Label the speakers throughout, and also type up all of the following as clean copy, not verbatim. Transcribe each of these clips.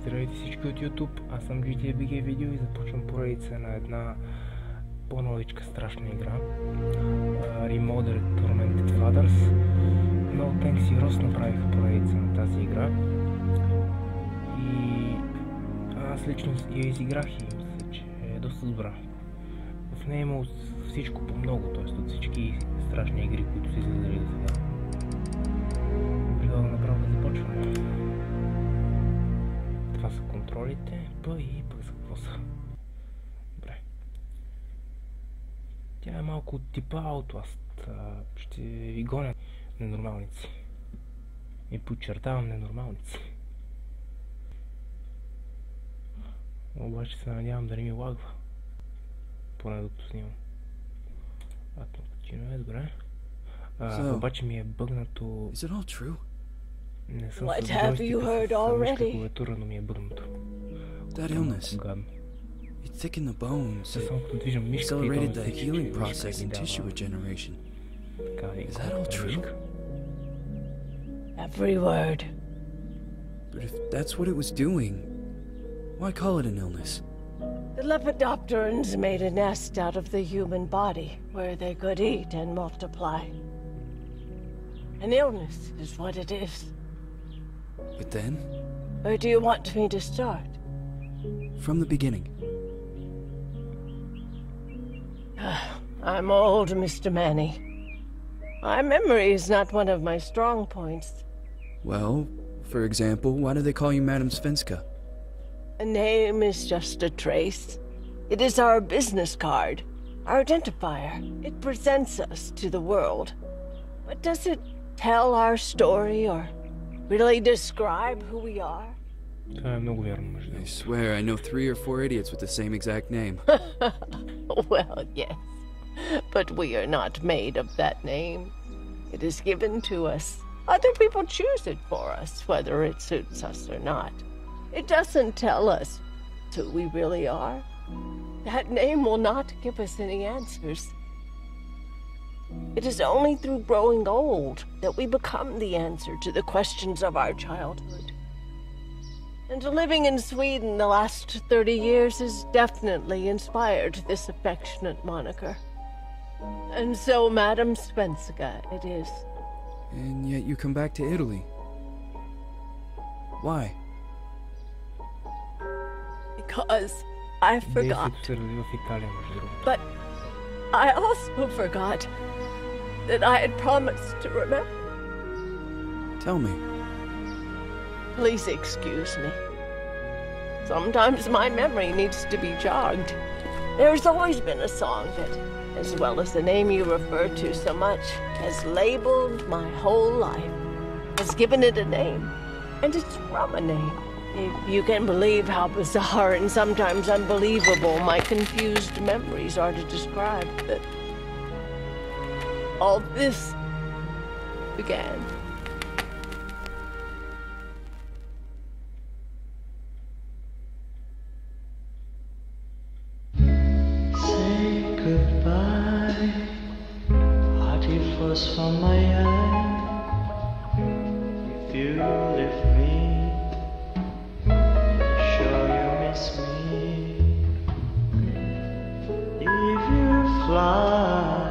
Speaker 1: Здравейте всички от YouTube, аз съм GTBG Видео и започвам поредица на една по-новичка страшна игра, Remothered, Tormented Fathers. Много Thanks и Рос направиха поредица на тази игра и аз лично я изиграх и мисля, че е доста добра. В нея има всичко по много, т.е. от всички страшни игри, които са излизали до сега. Предлагам направо да започваме. Това са контролите, и пък за какво са. Добре. Тя е малко от типа Outlast. Ще ви гоня ненормалници. И подчертавам ненормалници. Обаче се надявам да не ми лагва. Поне докато снимам. Почино е добре. Обаче ми е бъгнато... Не съм с джойстика с мишка клавиатура, но ми е бъгнато.
Speaker 2: That illness. It thickened the bones. It accelerated the healing process and tissue regeneration. Is that all true?
Speaker 3: Every word.
Speaker 2: But if that's what it was doing, why call it an illness?
Speaker 3: The Lepidopterans made a nest out of the human body where they could eat and multiply. An illness is what it is.
Speaker 2: But then?
Speaker 3: Where do you want me to start?
Speaker 2: From the beginning.
Speaker 3: I'm old, Mr. Manny. My memory is not one of my strong points.
Speaker 2: Well, for example, why do they call you Madam Svenska?
Speaker 3: A name is just a trace. It is our business card, our identifier. It presents us to the world. But does it tell our story or really describe who we are?
Speaker 2: I swear I know 3 or 4 idiots with the same exact name.
Speaker 3: Well, yes. But we are not made of that name. It is given to us. Other people choose it for us, whether it suits us or not. It doesn't tell us who we really are. That name will not give us any answers. It is only through growing old that we become the answer to the questions of our childhood. And living in Sweden the last 30 years has definitely inspired this affectionate moniker. And so, Madam Svenska, it is.
Speaker 2: And yet you come back to Italy. Why?
Speaker 3: Because I forgot. But I also forgot that I had promised to remember.
Speaker 2: Tell me.
Speaker 3: Please excuse me. Sometimes my memory needs to be jogged. There's always been a song that, as well as the name you refer to so much, has labeled my whole life, has given it a name, and it's from a name. If you can believe how bizarre and sometimes unbelievable my confused memories are to describe that all this began.
Speaker 4: From my eye, if you leave me, sure you miss me. If you fly,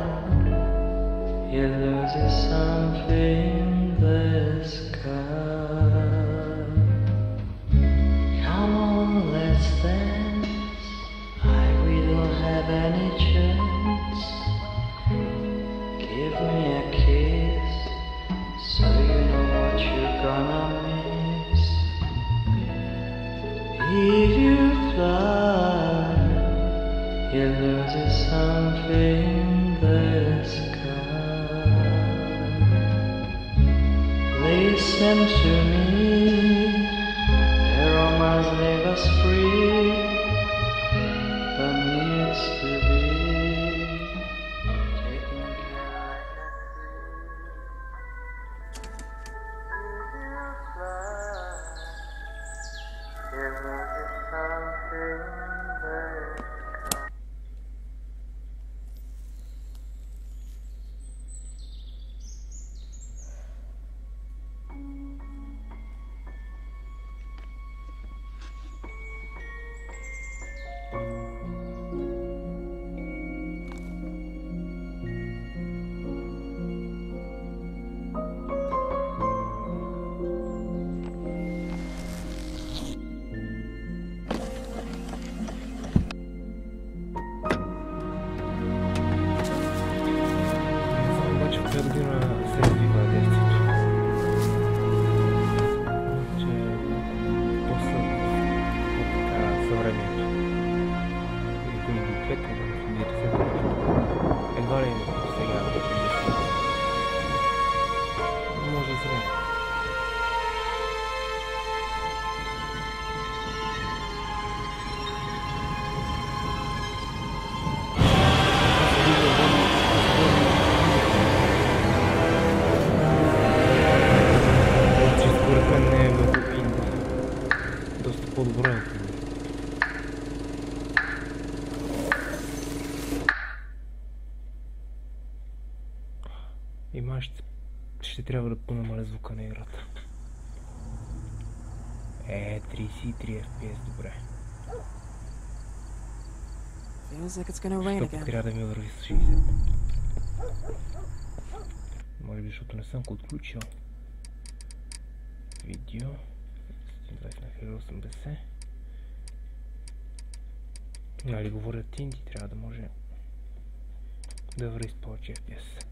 Speaker 4: you lose something in the sky. Come on, let's dance. We don't have any chance. Give me a kiss, so you know what you're gonna miss. If you fly, you lose something in the sky. Listen to me, aromas leave us free. There needs to be
Speaker 1: по-добро е. И май ще трябва да понамаля звука на играта. 33 FPS, добре. Защото трябва да ми върви с 60. Може би, защото не съм го отключил. Видео 20 на 1080. Нали говорят инди, трябва да може да върви с повече FPS.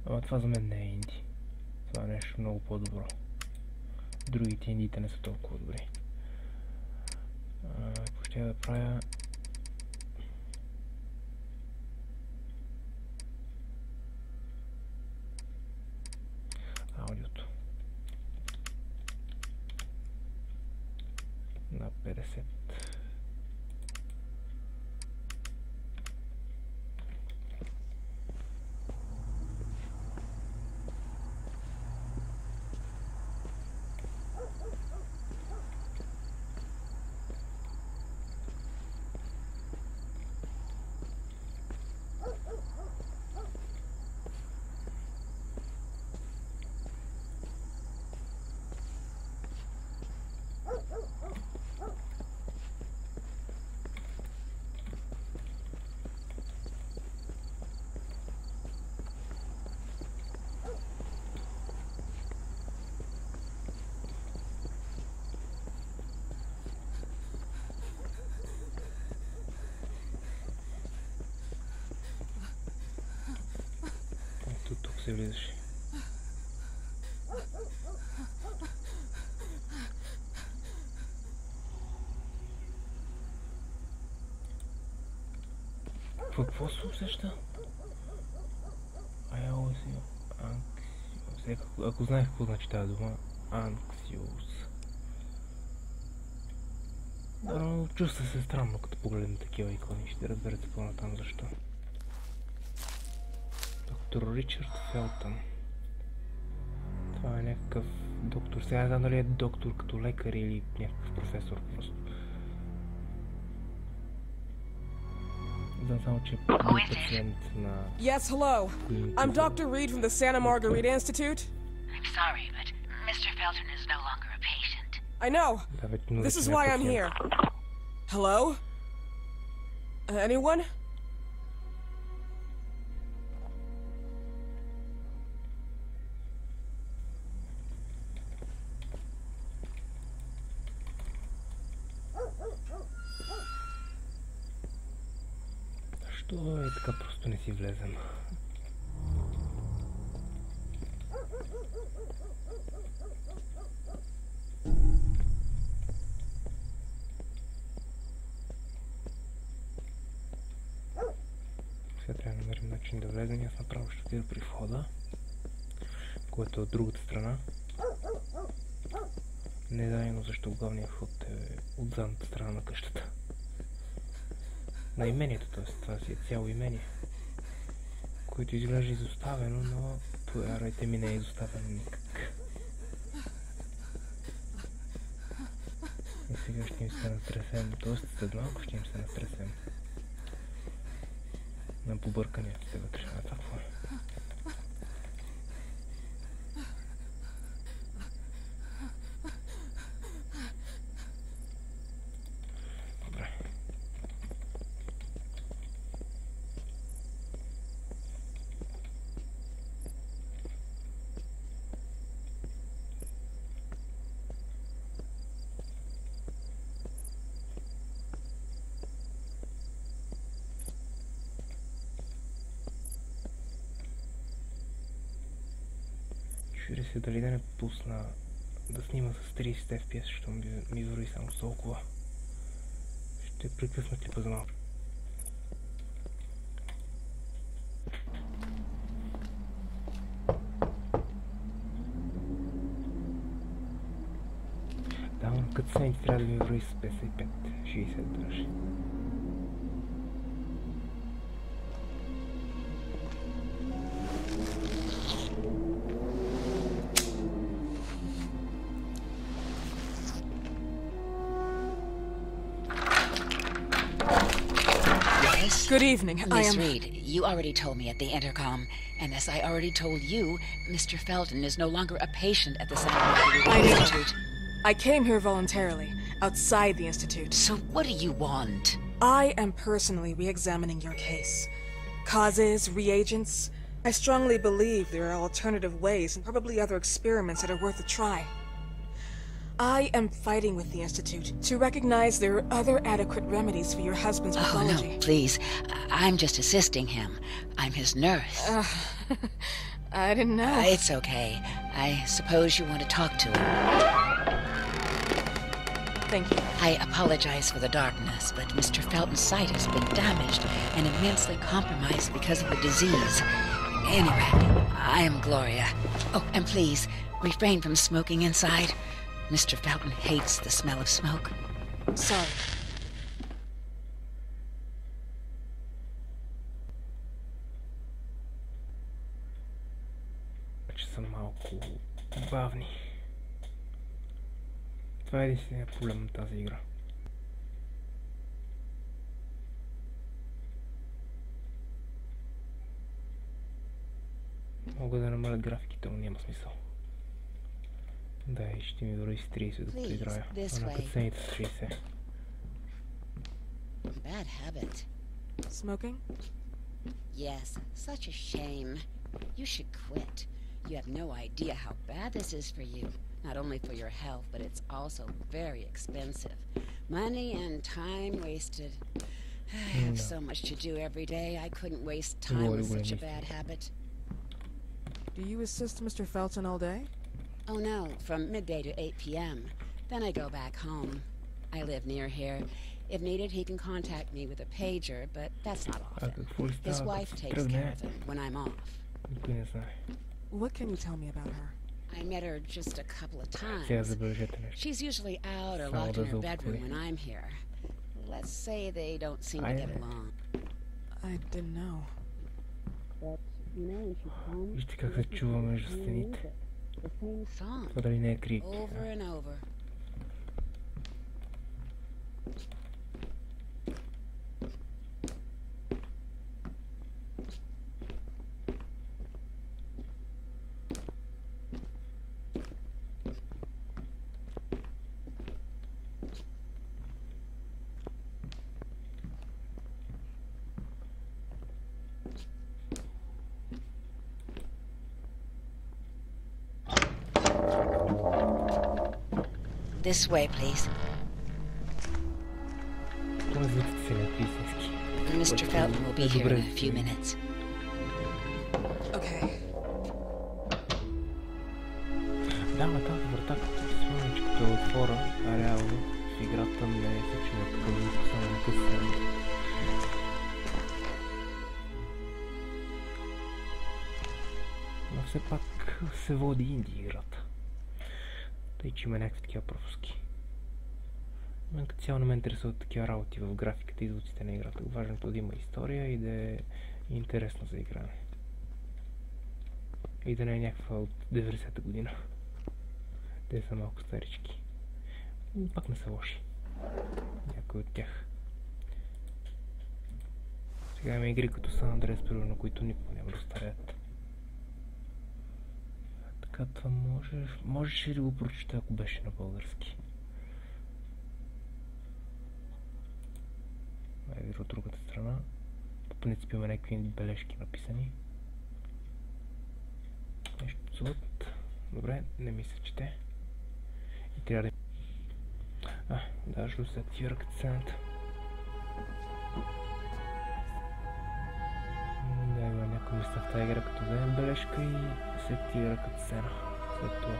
Speaker 1: Ама това за мен не е инди. Това е нещо много по-добро. Другите индиите не са толкова добри. Какво ще я да правя? Аудиото на 50. Тук се влизаше. Какво се усеща? Ако знаех какво значи тази дума, анксиоз. Но чувства се странно, като погледна такива икони. Ще разберете по-натам защо. Доктор Ричард Фелтън. Това е някакъв доктор. Сега не знам дали е доктор като лекар или някакъв професор просто. Знам само, че е пациент на...
Speaker 5: Yes, hello. I'm Dr. Reed from the Santa Margarita Institute.
Speaker 6: I'm sorry, but Mr. Felton is no longer a patient.
Speaker 5: I know. This is why I'm here. Hello? Anyone?
Speaker 1: Защо е така просто не си влезем? Сега трябва да намерим начин да влезем. Аз направо ще отида при входа, което е от другата страна. Не знам защо главният вход е от задната страна на къщата. На имението, т.е. това си е цяло имение, което изглежда изоставено, но повярвайте ми, не е изоставено никак. И сега ще им се натресем, т.е. след малко ще им се натресем на побърканията се вътре. А това какво е? Чуди се дали да не пусна да снима с 30 FPS, защото ми върви само с толкова. Ще прекъсна клипа за малко. Да, но като сцените трябва да ми върви с 55, 60 даже.
Speaker 6: Miss?
Speaker 5: Good evening.
Speaker 6: Miss Reed, you already told me at the intercom, and as I already told you, Mr. Felton is no longer a patient at the Santa Margarita Institute.
Speaker 5: I came here voluntarily, outside the Institute.
Speaker 6: So what do you want?
Speaker 5: I am personally re-examining your case. Causes, reagents. I strongly believe there are alternative ways and probably other experiments that are worth a try. I am fighting with the Institute to recognize there are other adequate remedies for your husband's pathology.
Speaker 6: Oh, no, please. I'm just assisting him. I'm his nurse.
Speaker 5: I didn't know.
Speaker 6: It's okay. I suppose you want to talk to him.
Speaker 5: Thank you.
Speaker 6: I apologize for the darkness, but Mr. Felton's sight has been damaged and immensely compromised because of the disease. Anyway, I am Gloria. Oh, and please, refrain from smoking inside. Mr. Felton hates the smell of smoke.
Speaker 5: Sorry.
Speaker 1: Че са малко бавни. Това е единственият проблем на тази игра. Мога да намаля графиките, но няма смисъл. Да, и ще ми дори с 30 докато играя. А на катсцените с 60.
Speaker 6: Bad habit.
Speaker 5: Smoking?
Speaker 6: Yes, such a shame. You should quit. You have no idea how bad this is for you. Not only for your health, but it's also very expensive. Money and time wasted. I have so much to do every day. I couldn't waste time with such a bad habit.
Speaker 5: Do you assist Mr. Felton all day?
Speaker 6: Oh no, from midday to 8 p.m. Then I go back home. I live near here. If needed, he can contact me with a pager, but that's not often. His wife takes care of him when I'm off.
Speaker 5: What can you tell me about her?
Speaker 6: I met her just a couple of times. She's usually out or locked in her bedroom when I'm here. Let's say they don't seem to get along.
Speaker 5: I didn't know.
Speaker 6: But, you know, when she's home,
Speaker 1: Вижте как се чува между стените.
Speaker 6: the same song.
Speaker 1: Това дали не е крик?
Speaker 6: Over and over. This way, please. Mr. Felton will be here in a few minutes.
Speaker 5: Okay.
Speaker 1: Да, ма тази врата, спомням, че като е отвора, а реално в играта не е случило такъв само на късен. Но все пак се води инди играта. Тъй, че има някакви такива пропуски. Мен като цяло не ме интересуват такива работи в графиката и звуците на играта. Важното е да има история и да е интересно за игране. И да не е някаква от 90-та година. Те са малко старички. Но пак не са лоши. Някои от тях. Сега има игри като Сан Андреас, примерно, които никога няма да стареят. Така това можеш ли да го прочета, ако беше на български? Айде от другата страна. По принцип има някакви бележки написани. Нещо звук. Добре, не ми се чете. И трябва да... даже се активира катсцената. Да, има някои места в тази игра, като вземем бележка и се активира катсцена. След това.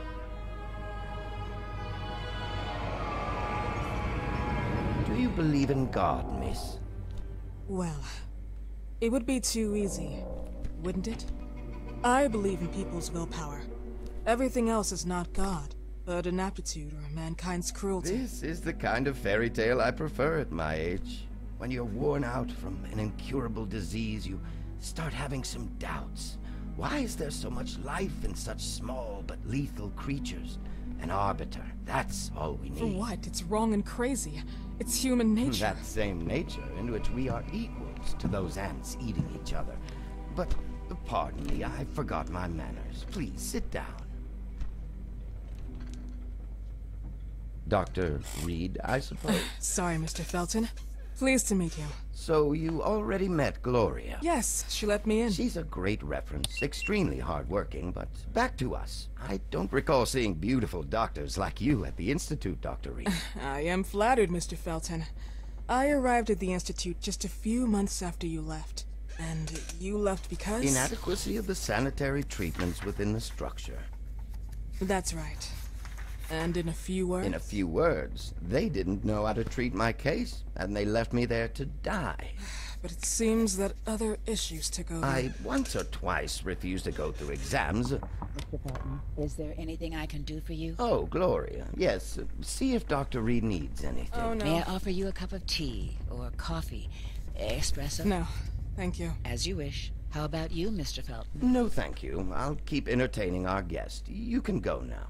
Speaker 7: Do you believe in God, miss?
Speaker 5: Well, it would be too easy, wouldn't it? I believe in people's willpower. Everything else is not God, but an aptitude or mankind's cruelty.
Speaker 7: This is the kind of fairy tale I prefer at my age. When you're worn out from an incurable disease, you start having some doubts. Why is there so much life in such small but lethal creatures? An arbiter, that's all we need.
Speaker 5: For what? It's wrong and crazy. It's human nature.
Speaker 7: That same nature in which we are equal. reference to those ants eating each other. But pardon me, I forgot my manners. Please sit down. Dr. Reed, I suppose?
Speaker 5: Sorry, Mr. Felton. Pleased to meet you.
Speaker 7: So you already met Gloria?
Speaker 5: Yes, she let me in.
Speaker 7: She's a great reference, extremely hardworking, but back to us. I don't recall seeing beautiful doctors like you at the Institute, Dr. Reed.
Speaker 5: I am flattered, Mr. Felton. I arrived at the Institute just a few months after you left. And you left because?
Speaker 7: Inadequacy of the sanitary treatments within the structure.
Speaker 5: That's right. And in a few words?
Speaker 7: In a few words, they didn't know how to treat my case, and they left me there to die.
Speaker 5: But it seems that other issues took over.
Speaker 7: I once or twice refused to go through exams.
Speaker 6: Mr. Felton, is there anything I can do for you?
Speaker 7: Oh, Gloria. Yes, see if Dr. Reed needs anything.
Speaker 5: Oh, no.
Speaker 6: May I offer you a cup of tea or coffee? Espresso?
Speaker 5: No, thank you.
Speaker 6: As you wish. How about you, Mr. Felton?
Speaker 7: No, thank you. I'll keep entertaining our guest. You can go now.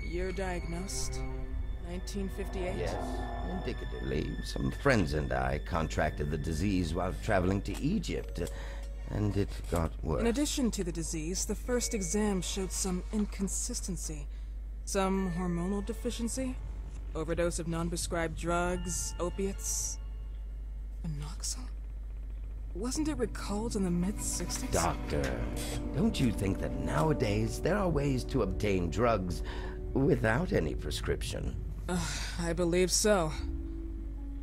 Speaker 5: You're diagnosed? 1958?
Speaker 7: Yes, indicatively. Some friends and I contracted the disease while traveling to Egypt, and it got worse.
Speaker 5: In addition to the disease, the first exam showed some inconsistency. Some hormonal deficiency? Overdose of non-prescribed drugs, opiates, phenoxyl? Wasn't it recalled in the mid-60s?
Speaker 7: Doctor, don't you think that nowadays there are ways to obtain drugs without any prescription?
Speaker 5: I believe so.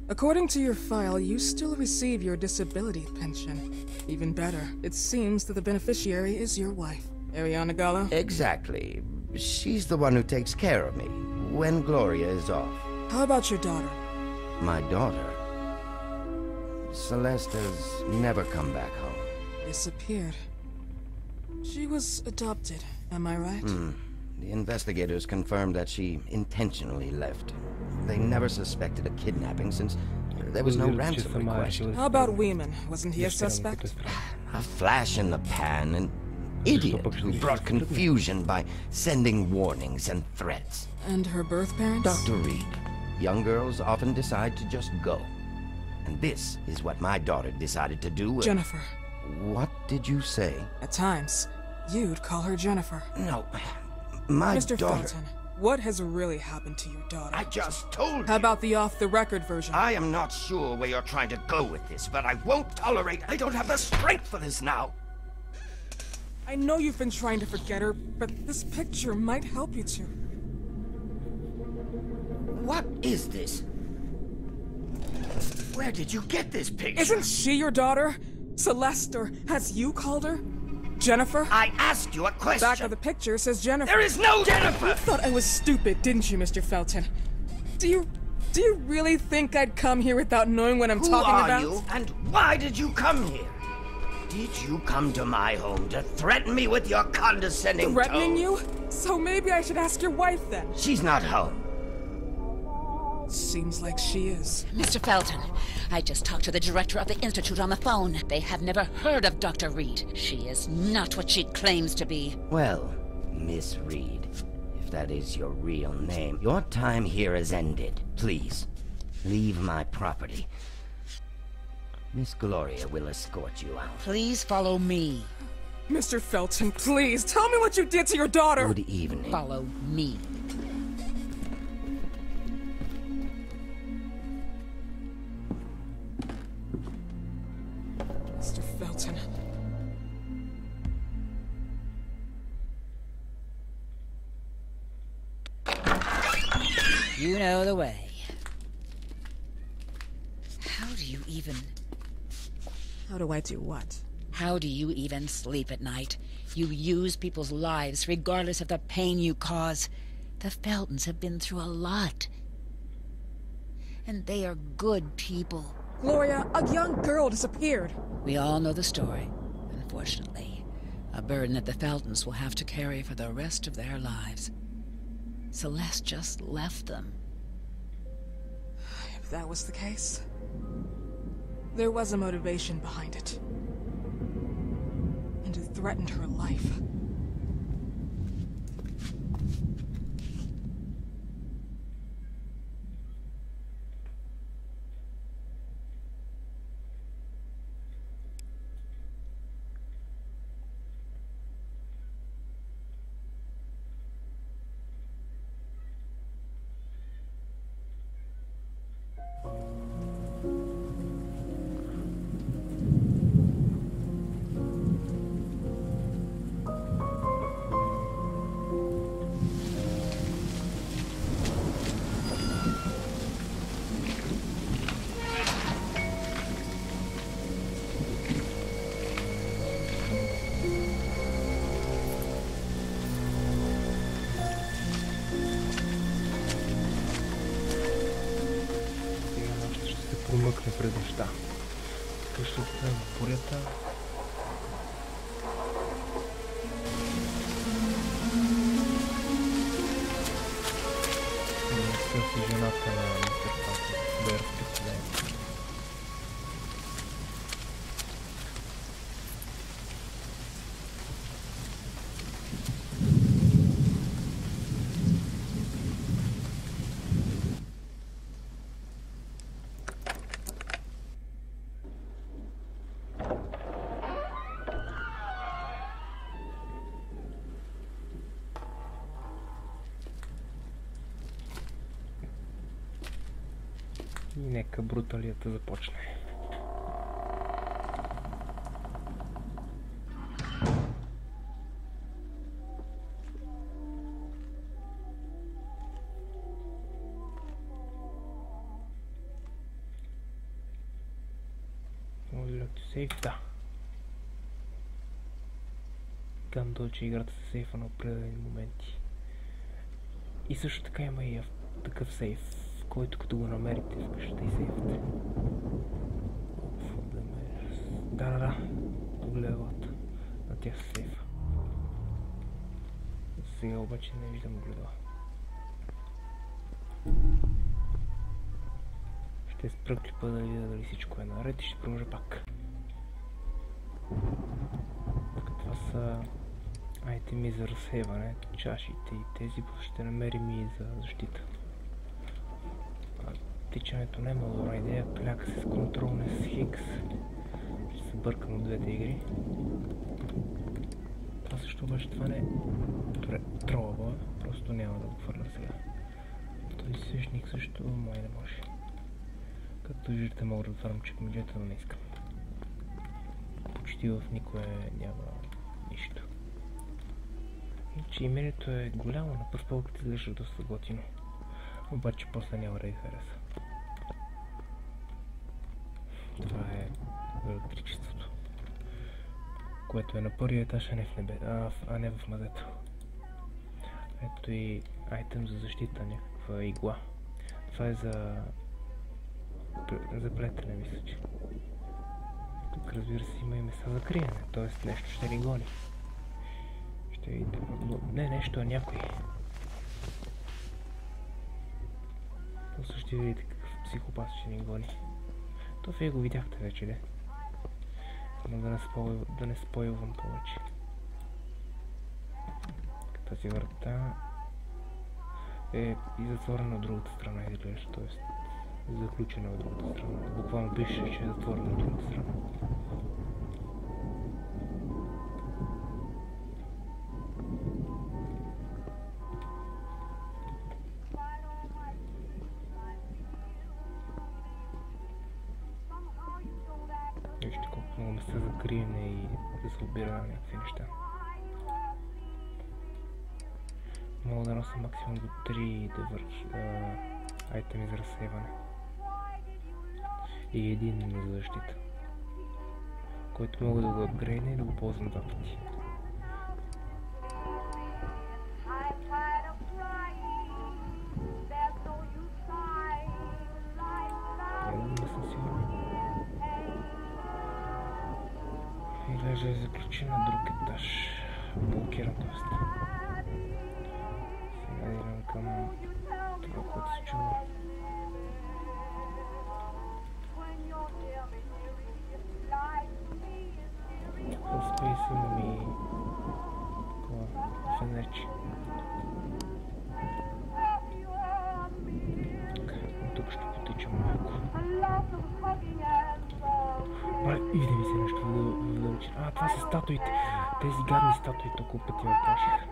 Speaker 5: According to your file, you still receive your disability pension. Even better, it seems that the beneficiary is your wife, Ariana Gallo.
Speaker 7: Exactly. She's the one who takes care of me when Gloria is off.
Speaker 5: How about your daughter?
Speaker 7: My daughter? Celeste has never come back home.
Speaker 5: Disappeared. She was adopted, am I right?
Speaker 7: The investigators confirmed that she intentionally left. They never suspected a kidnapping since there was no ransom request.
Speaker 5: How about Weeman? Wasn't he a suspect?
Speaker 7: A flash in the pan, an idiot who brought confusion by sending warnings and threats.
Speaker 5: And her birth parents?
Speaker 7: Dr. Reed, young girls often decide to just go. And this is what my daughter decided to do.
Speaker 5: Jennifer.
Speaker 7: What did you say?
Speaker 5: At times, you'd call her Jennifer.
Speaker 7: No, my
Speaker 5: Mr.
Speaker 7: daughter...
Speaker 5: Felton, what has really happened to your daughter?
Speaker 7: I just told you.
Speaker 5: How about the off-the-record version?
Speaker 7: I am not sure where you're trying to go with this, but I won't tolerate... I don't have the strength for this now.
Speaker 5: I know you've been trying to forget her, but this picture might help you to.
Speaker 7: What is this? Where did you get this picture?
Speaker 5: Isn't she your daughter? Celeste, or has you called her? Jennifer?
Speaker 7: I asked you a question.
Speaker 5: Back of the picture says Jennifer.
Speaker 7: There is no Jennifer!
Speaker 5: You thought I was stupid, didn't you, Mr. Felton? Do you really think I'd come here without knowing what I'm talking about?
Speaker 7: Who are you, and why did you come here? Did you come to my home to threaten me with your condescending
Speaker 5: Threatening
Speaker 7: tone?
Speaker 5: you? So maybe I should ask your wife then.
Speaker 7: She's not home.
Speaker 5: Seems like she is.
Speaker 6: Mr. Felton, I just talked to the director of the Institute on the phone. They have never heard of Dr. Reed. She is not what she claims to be.
Speaker 7: Well, Miss Reed, if that is your real name, your time here has ended. Please, leave my property. Miss Gloria will escort you out.
Speaker 6: Please follow me.
Speaker 5: Mr. Felton, please, tell me what you did to your daughter!
Speaker 7: Good evening.
Speaker 6: Follow me.
Speaker 5: Mr. Felton.
Speaker 6: You know the way. How do you even...
Speaker 5: How do I do what?
Speaker 6: How do you even sleep at night? You use people's lives regardless of the pain you cause. The Feltons have been through a lot. And they are good people.
Speaker 5: Gloria, a young girl disappeared.
Speaker 6: We all know the story, unfortunately. A burden that the Feltons will have to carry for the rest of their lives. Celeste just left them.
Speaker 5: If that was the case, there was a motivation behind it. And it threatened her life.
Speaker 1: измъкне пред неща. Къщата в бурята. Търси жената на мистер Патър да я разпитне. И нека бруталията започне. Сейф, да. Казвам, че играта се сейфа на определени моменти. И също така има и такъв сейф, който като го намерите, вкъщата и сейфате. Да. Огледалата на тях сейфа. Сега обаче не виждам огледала. Ще спра клипа да видя дали всичко е наред и ще продължа пак. Това са айтеми за разсейване, чашите и тези ще намерим и за защита. Тичането не е много добра идея, кляка се с контрол, не с хикс. Ще се бъркам от двете игри. Това също обаче това не е тролава, просто няма да го хвърля сега. Този свещник също май не може. Както виждате мога да отварям чекмеджета, но не искам. Почти в никое няма нищо. Иначе имението е голямо, на пръв поглед изглежда доста готино. Обаче после няма да ги хареса. Това е електричеството, което е на първия етаж, а не в мазето. Ето и айтем за защита, някаква игла. Това е за плетене, мисля, че. Тук разбира се има и места за криене, т.е. нещо ще ни гони. Ще видите, не нещо, а някой. Просто ще видите какъв психопат ще ни гони. То вие го видяхте вече, де? Но да не спойлвам повече. Тази врата е и затворена от другата страна, изглежда, т.е. заключена от другата страна. Буквално пише, че е затворена от другата страна. Вижте колко много места за криене и за събиране на някакви неща. Мога да нося максимум до 3 айтеми за разсейване. И един за защита, който мога да го апгрейдна и да го ползвам 2 пъти. Изглежда е заключен на друг етаж. Блокиран доста. Сега идем към това, което се чува. В спейс имам и фенерче. Тук ще потичам малко. Иде ми се нещо вдълчина. А, това са статуите. Тези гадни статуи толкова пъти ме плашиха.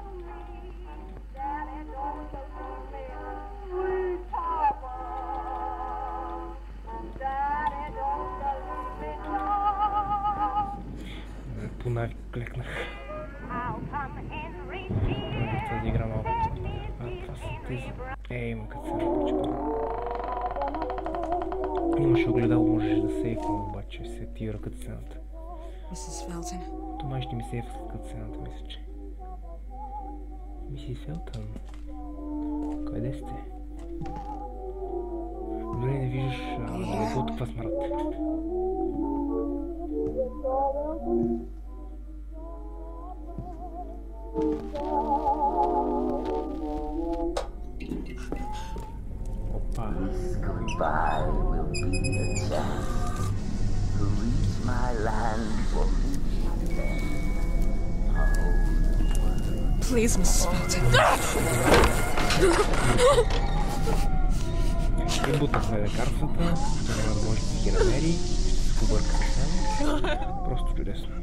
Speaker 1: По навик клекнах. Тази игра малко. Това са тези. Има като се напочва. Имаше огледало, можеш да сейфвам, обаче се активира като цената.
Speaker 5: Мисис Фелтън.
Speaker 1: Това ще ми сейфва като цената, мисля, че. Мисис Фелтън? Къде сте? Дори не виждаш каква смърт? Опа.
Speaker 4: Goodbye will be the chance to reach my land for me again.
Speaker 5: Please, Mrs. Felton.
Speaker 1: И бутахме лекарствата, няма да може да си ги намери, ще се побъркаме с него. Просто чудесно.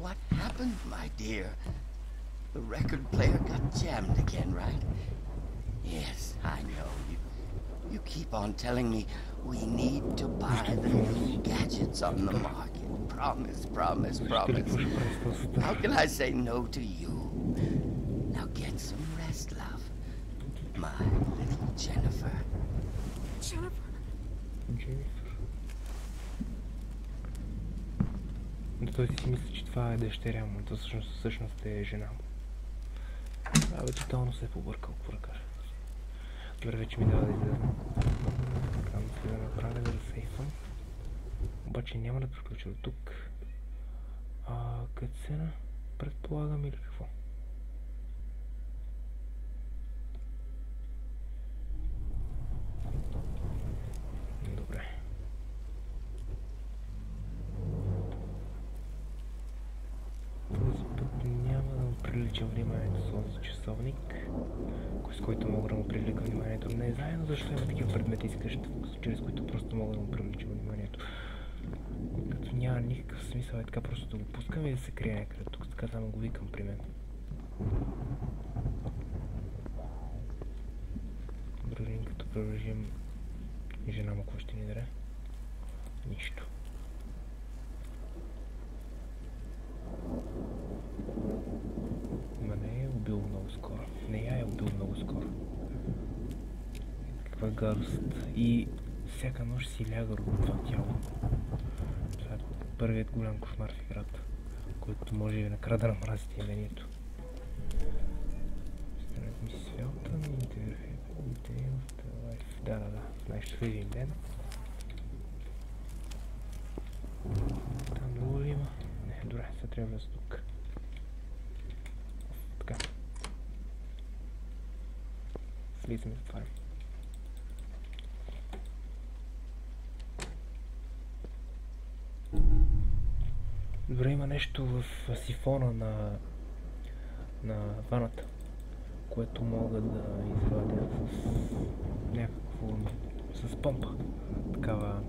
Speaker 7: What happened, my dear? The record player got jammed again, right? Yes, I know. You keep on telling me we need to buy the new gadgets on the market. Promise, promise, promise. How can I say no to you? Now get some rest, love. My little Jennifer.
Speaker 5: Jennifer?
Speaker 1: Но той си мисли, че това е дъщеря му, то всъщност е жена му. Абе, тотално се е побъркал, какво да кажа. Добре, вече ми дава да излезна. Така да се направя да сейфам. Обаче няма да приключа до тук. Катсцена, предполагам или какво? Добре. Този път няма да му прилича вниманието с този часовник, с който мога да му привлека вниманието. Не знаем защо има такива предмети изкъща, чрез които просто мога да му привлеча вниманието. Като няма никакъв смисъл, е така просто да го пускам и да се крие някъде. Тук така само го викам при мен. Добре, като продължим и жена му какво ще ни даде? Нищо. Ма не е убил много скоро. Не я е убил много скоро. Каква гадост. И всяка нощ си ляга от това тяло. Това е първият голям кошмар в играта, който може и накрая да намразите имението. Станат ми Фелтън, да, най-щастливия ден. Там друго ли има? Не, добре, сега трябва да са тук. Така. Слизаме в това. Добре, има нещо в сифона на ваната, което мога да извадя с някакво... с помпа. Такава...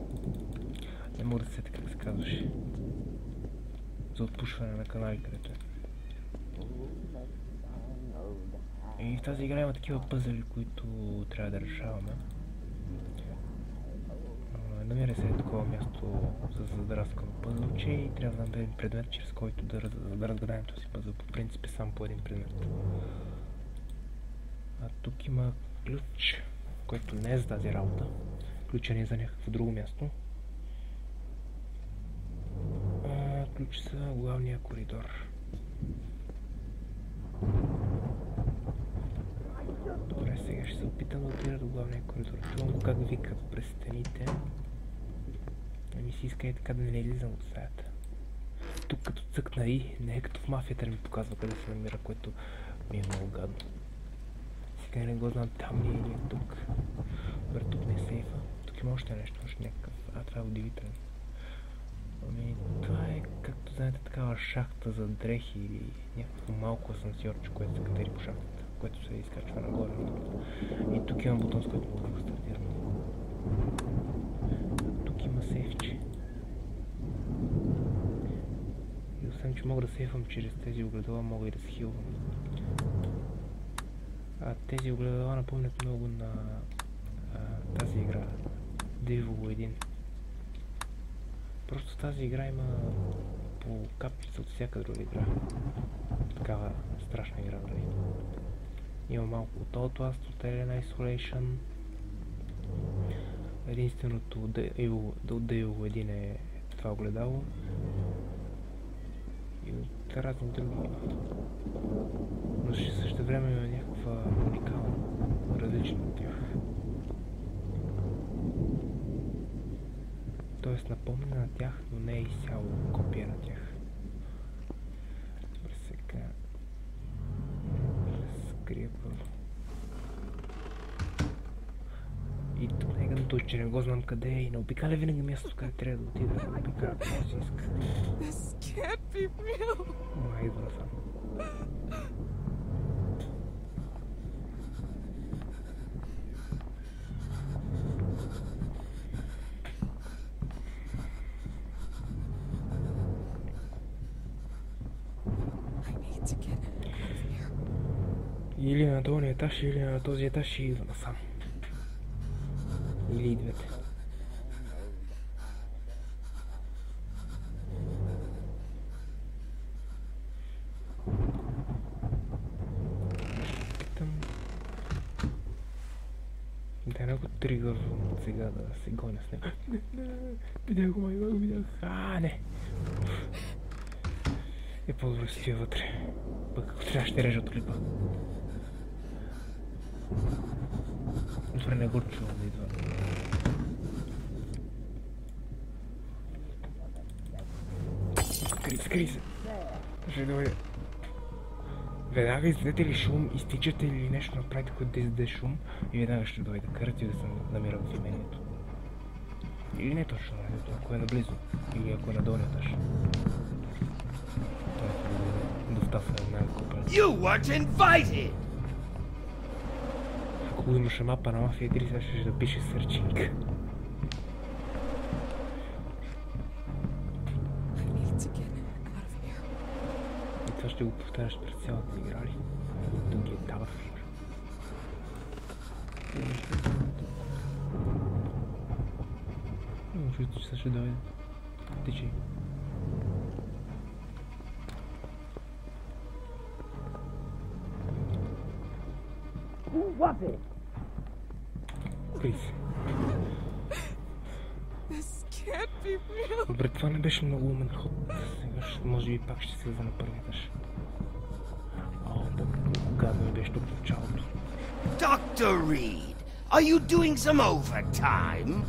Speaker 1: не мога да се сетя как се казваше. За отпушване на канали, където е. И в тази игра има такива пъзели, които трябва да решаваме. Намира се такова място за задраскано пъзълче и трябва да намерим предмет, чрез който да разгадаем този пъзъл. По принцип само по един предмет. А тук има ключ, който не е за тази работа. Ключът не е за някакво друго място. Ключ за главния коридор. Добре, сега ще се опитам да отида до главния коридор. Чувам как викат през стените. Не ми си иска и така да не излизам от стаята. Тук като цъкна и, не е като в мафията ми показва къде се намира, което ми е много гадно. Сега не го знам там ли или тук. Добре, тук не е сейфа. Тук тук има още нещо, още някакъв. Това е удивително. Ами, това е, както знаете, такава шахта за дрехи или някакво малко асансьорче, което се катери по шахтата, което се изкачва нагоре. И тук има бутон, с който мога да го стартирам. Тук има сейфче. И освен, че мога да сейфвам чрез тези огледала, мога и да се хилвам. Тези огледала напомнят много на тази игра. Devil 1. Просто тази игра има по капчица от всяка друга игра. Такава страшна игра, нали? Има малко от Outlast, от Alien Isolation. Единственото от Devil 1 е това огледало. И от разни други. Но също време има някаква уникална, различна от тях. Тоест напомня на тях, но не е изцяло копия на тях. Добре, сега... Скрия първо. И тук нека да точи, че не го знам къде е и не обикаля винаги мястото, къде трябва да отида. Да обикаля, ако си иска. Май, идва насам. Или на този етаж, или на този етаж и идва насам. Или и двете. Да не го тригървам сега да се гоня с него. Видях го, май го видях. Не! Е по-добре си стоя вътре. Пък ако трябва ще режа от клипа. Добре, не го чувам да идва. Скри се. Ще дойде. Веднага издадете ли шум, изтичате ли нещо направите, което да издаде шум и веднага ще дойде. Карате да се намира в имението. Или не точно, ако е наблизо. Или ако е на долния етаж.
Speaker 7: You weren't invited!
Speaker 1: Ако имаше мапа на Мафия 3, сега ще да пише сърчинг. И това ще го повтаряш през цялата игра ли? Тук е Tower. Чувствам, че сега ще дойде. Тичай. Скри се. Добре, това не беше много умен ход. Сега може би пак ще слеза на първи етаж. Гадно ми беше тук в началото.
Speaker 7: Dr. Reed, are you doing some overtime?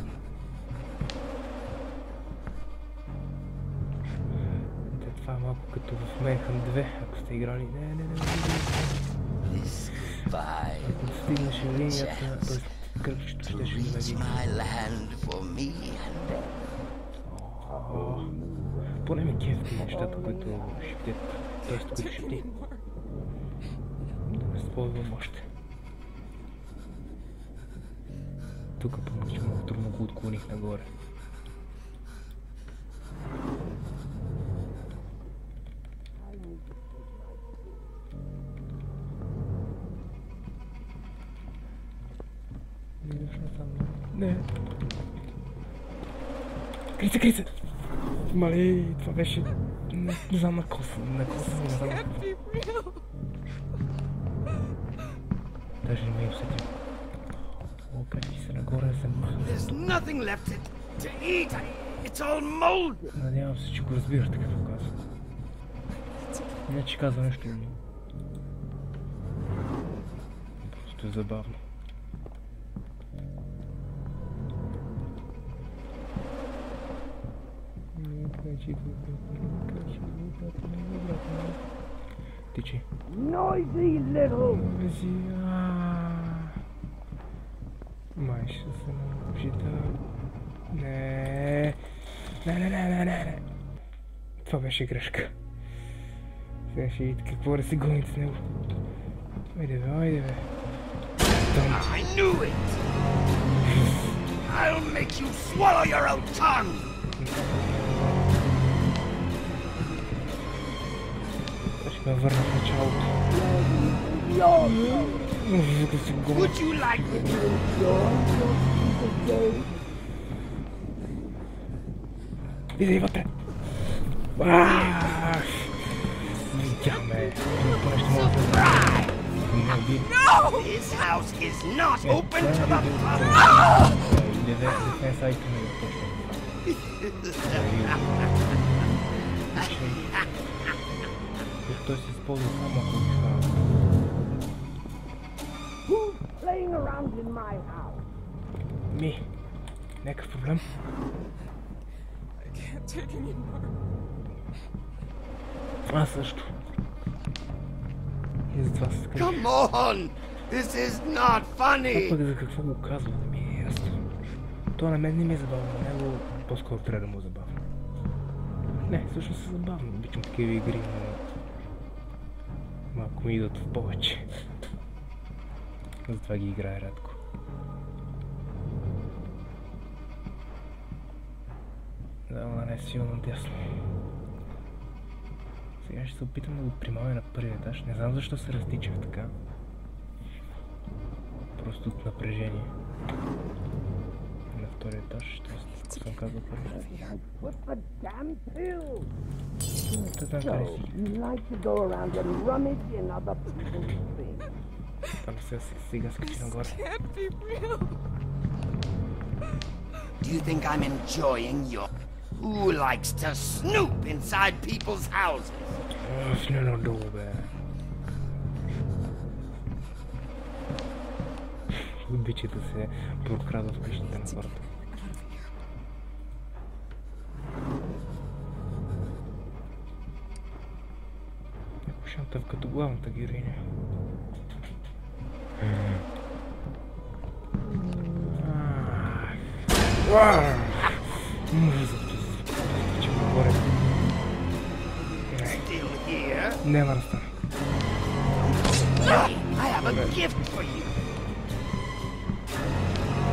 Speaker 1: Това е малко като в Менхан 2, ако сте играли. Не. Ако стигнеш линията, т.е. кръгчето ще ви види. Поне ми кефти нещата, които шептят, т.е. които шепти. Да не спойвам още. Тук помня, че много трудно го отклоних нагоре. Не. Крий се! Малей, това беше... Не знам на коса, не знам на коса. Даже не ме усетил. О, качи се нагоре да се махна. Надявам се, че го разбирате какво казва. Не, че казва нещо ми. Просто е забавно. Тичи.
Speaker 7: Noisy little!
Speaker 1: Май ще се научи да... Не. Това беше грешка. Сега ще видите какво да се гоним с него. Айде бе.
Speaker 7: I knew it! I'll make you swallow your own tongue!
Speaker 1: Ще ме върна в началото.
Speaker 7: Would you like me to enjoy your day?
Speaker 1: Иди вътре! Видяхме!
Speaker 7: This house is not open to the
Speaker 1: Той се използва само ако ги Ми, някакъв проблем? Аз също. И затова се скажа.
Speaker 7: Come on! This is not funny!
Speaker 1: Пък за какво го казва, да ми е ясно. То на мен не ми е забавно, на него по-скоро трябва да му е забавно. Не, всъщност е забавно, обичам такива игри, но малко ми идват в повече. Затова ги играя рядко. Да, но не е силно дясно. Сега ще се опитам да го примавя на първия етаж. Не знам защо се разтичах така. Просто от напрежение. На втория етаж, т.е. съм казал първия. Та знам къде си. Там сега скачи нагоре.
Speaker 7: Do you think I'm enjoying your... Who likes to snoop inside people's houses?
Speaker 1: Не надолу, бе. Обича да се прокрада в къщите на хората. Някой шантъв като главната героиня. Няма да стане.
Speaker 7: I have a gift for you.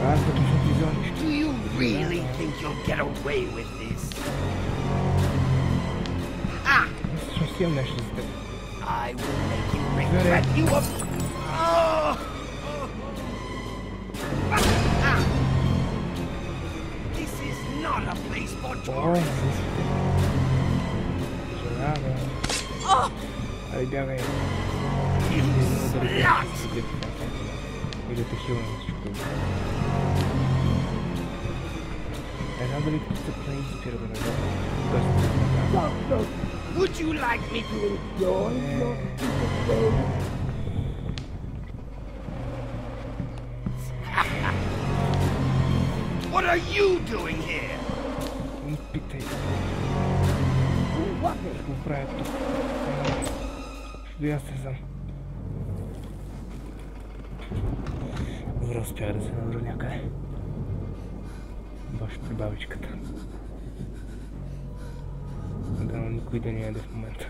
Speaker 1: Аз като ще ти взема нищо.
Speaker 7: Do you really think you'll get away with this? Ah!
Speaker 1: Всъщност имам нещо за теб.
Speaker 7: I will make you regret you of... Oh! Ah! This is not a place for tourists.
Speaker 1: Айде бягай.
Speaker 7: You slut!
Speaker 1: Или те хилна на всичко. Не знам дали тук не изпира да ме
Speaker 7: Doctor, would you like me to enjoy your day? What are you doing here?
Speaker 1: Не питай. Какво правя тук? Аз не знам. Добре, успях да се набра някъде. Баш при бабичката. Да, но никой да не яде в момента.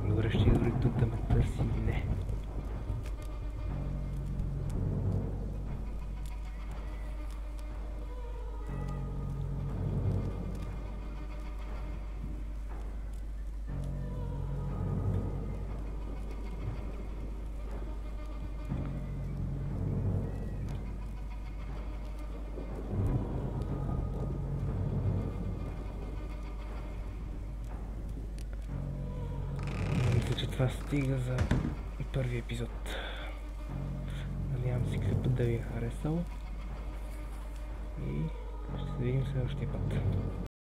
Speaker 1: Добре, ще дори тук да ме търси или не. Това стига за първи епизод. Надявам се клипът да ви е харесал и ще се видим следващия път.